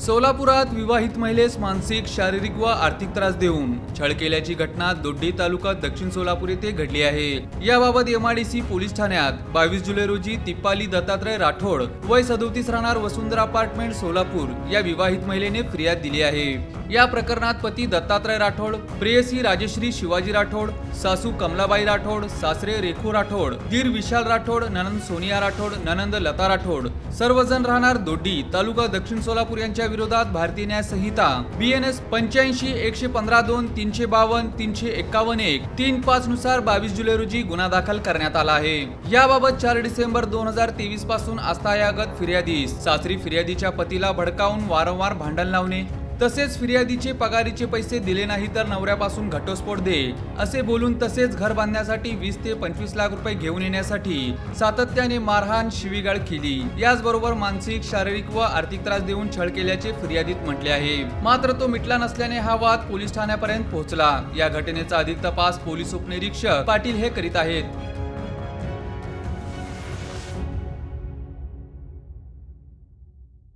सोलापुरात विवाहित महिलेस मानसिक, शारीरिक व आर्थिक त्रास देऊन छळ केल्याची घटना दोड्डी तालुका दक्षिण सोलापूर येथे घडली आहे। याबाबत एमआयडीसी पोलीस ठाण्यात 22 जुलै रोजी तिप्पाली दत्तात्रय राठोड वय 37 राहणार वसुंधरा अपार्टमेंट सोलापूर या विवाहित महिलेने फिर्याद दिली आहे। या प्रकरणात पती दत्तात्रय राठोड, प्रेयसी राजश्री शिवाजी राठोड, सासू कमलाबाई राठोड, सासरे रेखू राठोड, दीर विशाल राठोड, ननंद सोनिया राठोड, ननंद लता राठोड सर्वजण राहणार दोड्डी तालुका दक्षिण सोलापूर यांच्या विरोधात भारतीय न्याय संहिता BNS 85-115-352-351-1 3-5 नुसार 22 जुलै रोजी गुन्हा दाखल करण्यात आला आहे। याबाबत 4 डिसेंबर 2023 पासून आस्थायागत फिर्यादीस सासरी फिर्यादीच्या पतीला भडकावून वारंवार भांडण लावणे तसेच फिर्यादीचे पगारीचे पैसे दिले नाही तर नवऱ्यापासून घटस्फोट दे असे बोलून तसेच घर बांधण्यासाठी 20 ते 25 लाख रुपये घेऊन येण्यासाठी सातत्याने मारहाण शिवीगाळ केली। याचबरोबर मानसिक, शारीरिक व आर्थिक त्रास देऊन छळ केल्याचे फिर्यादीत म्हटले आहे। मात्र तो मिटला नसल्याने हा वाद पोलीस ठाण्यापर्यंत पोहोचला। या घटनेचा अधिक तपास पोलीस उपनिरीक्षक पाटील हे करीत आहेत।